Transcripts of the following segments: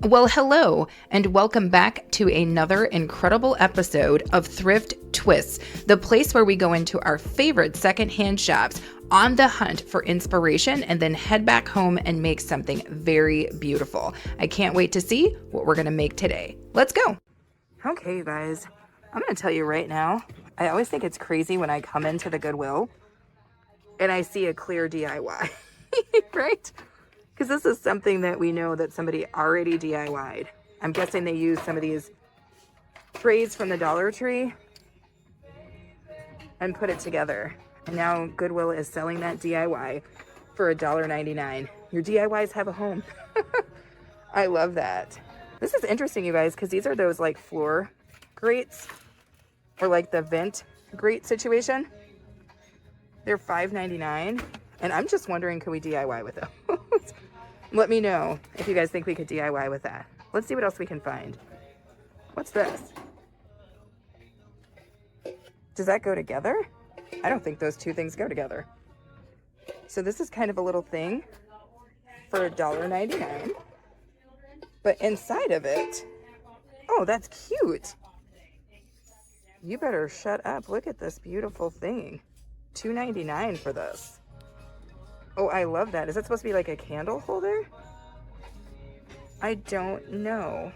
Well, hello, and welcome back to another incredible episode of Thrift Twists, the place where we go into our favorite secondhand shops on the hunt for inspiration and then head back home and make something very beautiful. I can't wait to see what we're going to make today. Let's go. Okay, you guys, I'm going to tell you right now, I always think it's crazy when I come into the Goodwill and I see a clear DIY, right? Because this is something that we know that somebody already DIY'd. I'm guessing they used some of these trays from the Dollar Tree and put it together. And now Goodwill is selling that DIY for $1.99. Your DIYs have a home. I love that. This is interesting, you guys, because these are those like floor grates or like the vent grate situation. They're $5.99. And I'm just wondering, can we DIY with them? Let me know if you guys think we could DIY with that. Let's see what else we can find. What's this? Does that go together? I don't think those two things go together. So this is kind of a little thing for $1.99. But inside of it, oh, that's cute. You better shut up. Look at this beautiful thing. $2.99 for this. Oh, I love that. Is that supposed to be like a candle holder? I don't know.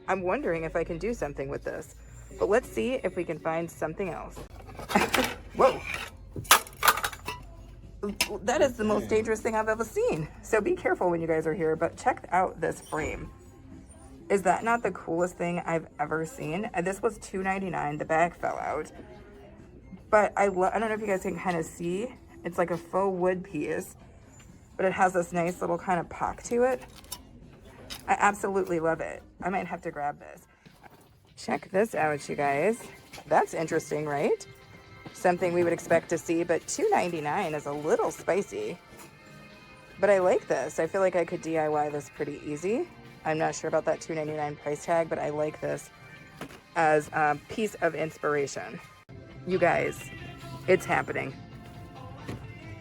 I'm wondering if I can do something with this. But let's see if we can find something else. Whoa. That is the most dangerous thing I've ever seen. So be careful when you guys are here, but check out this frame. Is that not the coolest thing I've ever seen? This was $2.99. The bag fell out. But I don't know if you guys can kind of see. It's like a faux wood piece, but it has this nice little kind of pock to it. I absolutely love it. I might have to grab this. Check this out, you guys. That's interesting, right? Something we would expect to see, but $2.99 is a little spicy. But I like this. I feel like I could DIY this pretty easy. I'm not sure about that $2.99 price tag, but I like this as a piece of inspiration. You guys, it's happening.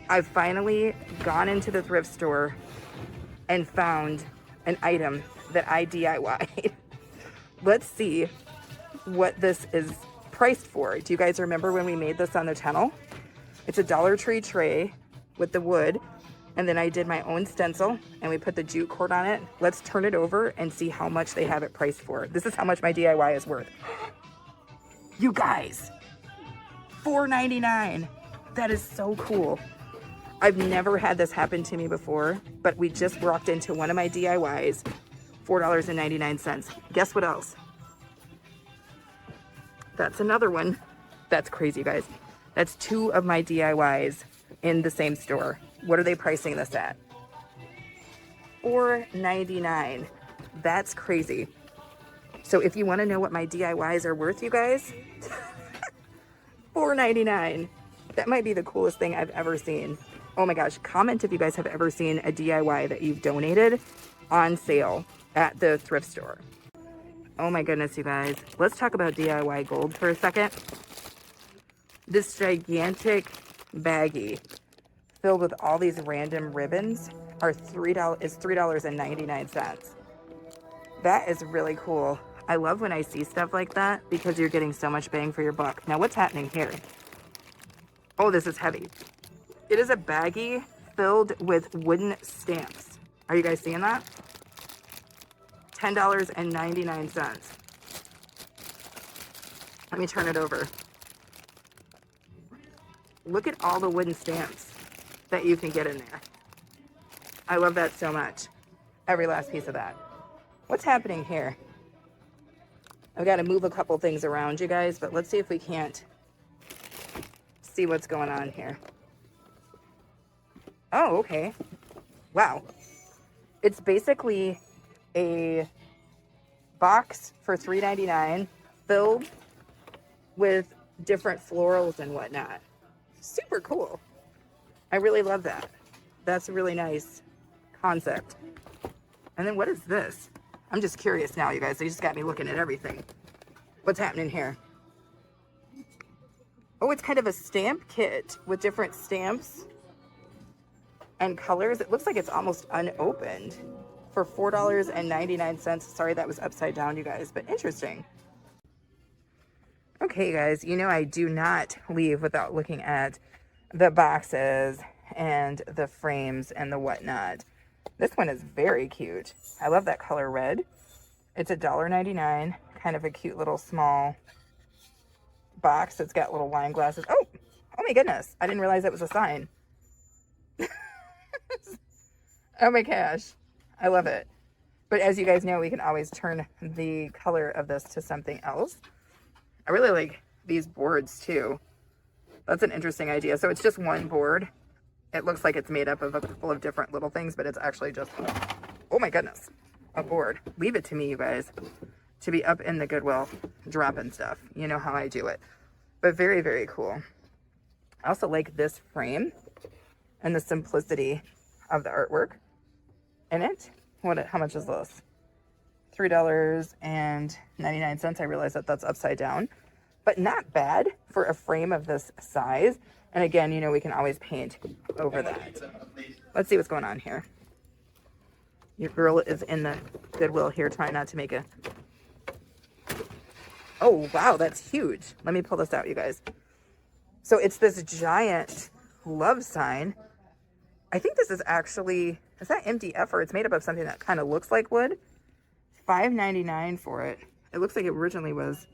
I've finally gone into the thrift store and found an item that I DIY'd. Let's see what this is priced for. Do you guys remember when we made this on the channel? It's a Dollar Tree tray with the wood, and then I did my own stencil and we put the jute cord on it. Let's turn it over and see how much they have it priced for. This is how much my DIY is worth. You guys, $4.99. That is so cool. I've never had this happen to me before, but we just walked into one of my DIYs, $4.99. Guess what else? That's another one. That's crazy, guys. That's two of my DIYs in the same store. What are they pricing this at? $4.99. That's crazy. So if you want to know what my DIYs are worth, you guys, $4.99. That might be the coolest thing I've ever seen. Oh my gosh, comment if you guys have ever seen a DIY that you've donated on sale at the thrift store. Oh my goodness, you guys. Let's talk about DIY gold for a second. This gigantic baggie filled with all these random ribbons is $3.99. That is really cool. I love when I see stuff like that because you're getting so much bang for your buck. Now what's happening here? Oh, this is heavy. It is a baggie filled with wooden stamps. Are you guys seeing that? $10.99. Let me turn it over. Look at all the wooden stamps that you can get in there. I love that so much. Every last piece of that. What's happening here? I've got to move a couple things around, you guys, but let's see if we can't see what's going on here. Oh, okay. Wow. It's basically a box for $3.99 filled with different florals and whatnot. Super cool. I really love that. That's a really nice concept. And then what is this? I'm just curious now, you guys. They just got me looking at everything. What's happening here? Oh, it's kind of a stamp kit with different stamps and colors. It looks like it's almost unopened. for $4.99. Sorry, that was upside down, you guys, but interesting. Okay, guys, you know I do not leave without looking at the boxes and the frames and the whatnot. This one is very cute. I love that color red. It's $1.99, kind of a cute little small box. It's got little wine glasses. Oh my goodness. I didn't realize that was a sign. Oh my gosh. I love it. But as you guys know, we can always turn the color of this to something else. I really like these boards too. That's an interesting idea. So it's just one board. It looks like it's made up of a couple of different little things, but it's actually just, oh my goodness, a board. Leave it to me, you guys, to be up in the Goodwill dropping stuff. You know how I do it. But very, very cool. I also like this frame and the simplicity of the artwork in it. How much is this? $3.99. I realize that that's upside down, but not bad for a frame of this size. And again, you know, we can always paint over that. Let's see what's going on here. Your girl is in the Goodwill here, trying not to make a... Oh, wow, that's huge. Let me pull this out, you guys. So it's this giant love sign. I think this is actually... Is that MDF, or it's made up of something that kind of looks like wood? $5.99 for it. It looks like it originally was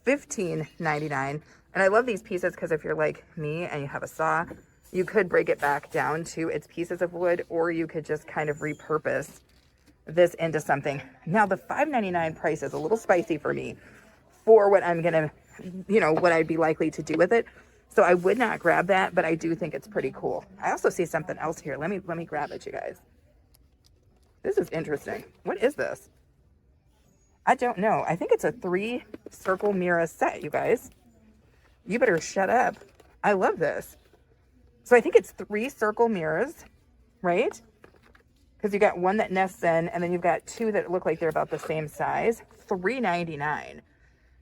$15.99. And I love these pieces because if you're like me and you have a saw, you could break it back down to its pieces of wood, or you could just kind of repurpose this into something. Now the $5.99 price is a little spicy for me for what I'm gonna, you know, what I'd be likely to do with it. So I would not grab that, but I do think it's pretty cool. I also see something else here. Let me grab it, you guys. This is interesting. What is this? I don't know. I think it's a 3-circle mirror set, you guys. You better shut up. I love this. So I think it's 3 circle mirrors, right? Because you got one that nests in, and then you've got 2 that look like they're about the same size. $3.99.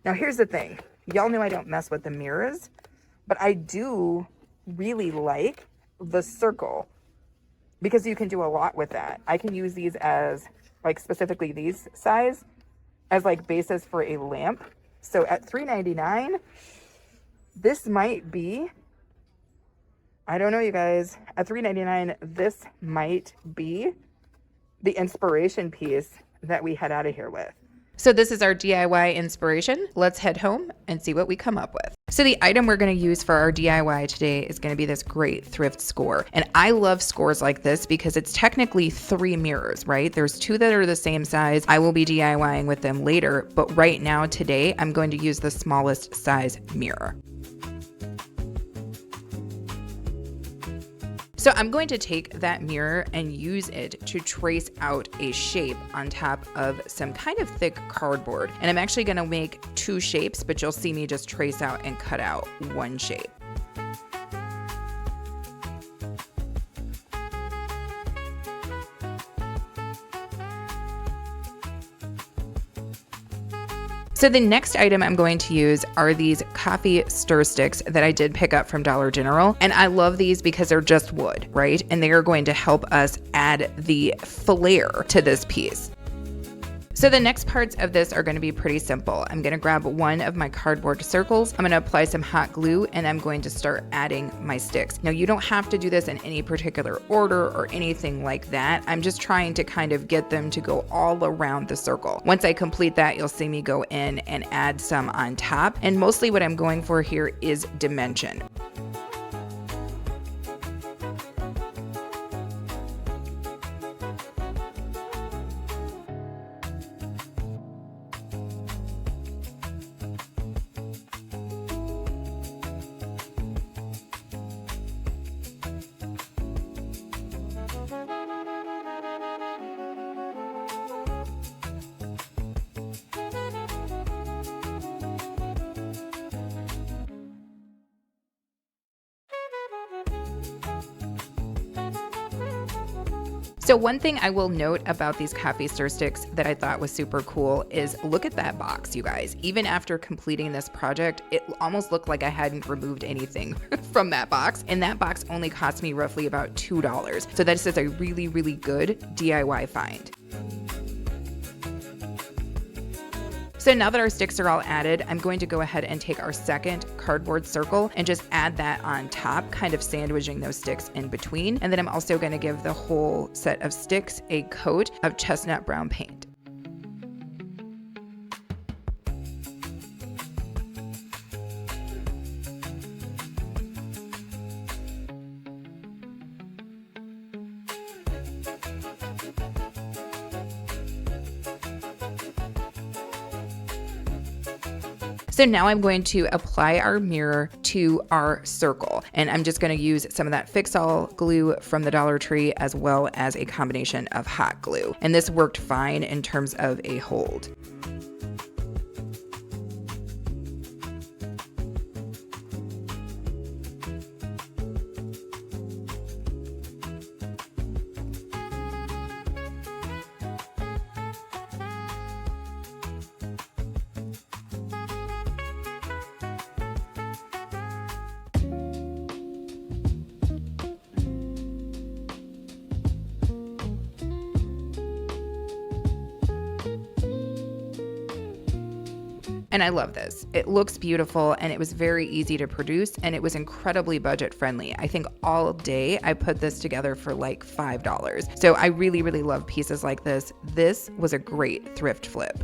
Now here's the thing. Y'all know I don't mess with the mirrors, but I do really like the circle because you can do a lot with that. I can use these as, like, specifically these size as like bases for a lamp. So at $3.99, this might be, I don't know, you guys, at $3.99, this might be the inspiration piece that we head out of here with. So this is our DIY inspiration. Let's head home and see what we come up with. So the item we're going to use for our DIY today is going to be this great thrift score. And I love scores like this because it's technically 3 mirrors, right? There's 2 that are the same size. I will be DIYing with them later, but right now today, I'm going to use the smallest size mirror. So I'm going to take that mirror and use it to trace out a shape on top of some kind of thick cardboard. And I'm actually going to make 2 shapes, but you'll see me just trace out and cut out 1 shape. So the next item I'm going to use are these coffee stir sticks that I did pick up from Dollar General. And I love these because they're just wood, right? And they are going to help us add the flair to this piece. So the next parts of this are going to be pretty simple. I'm going to grab one of my cardboard circles. I'm going to apply some hot glue and I'm going to start adding my sticks. Now you don't have to do this in any particular order or anything like that. I'm just trying to kind of get them to go all around the circle. Once I complete that, you'll see me go in and add some on top. And mostly what I'm going for here is dimension. So one thing I will note about these coffee stir sticks that I thought was super cool is look at that box, you guys. Even after completing this project, it almost looked like I hadn't removed anything from that box. And that box only cost me roughly about $2. So this is a really, really good DIY find. So now that our sticks are all added, I'm going to go ahead and take our second cardboard circle and just add that on top, kind of sandwiching those sticks in between. And then I'm also going to give the whole set of sticks a coat of chestnut brown paint. So now I'm going to apply our mirror to our circle, and I'm just going to use some of that fix-all glue from the Dollar Tree as well as a combination of hot glue. And this worked fine in terms of a hold. And I love this. It looks beautiful and it was very easy to produce and it was incredibly budget friendly. I think all day I put this together for like $5. So I really, really love pieces like this. This was a great thrift flip.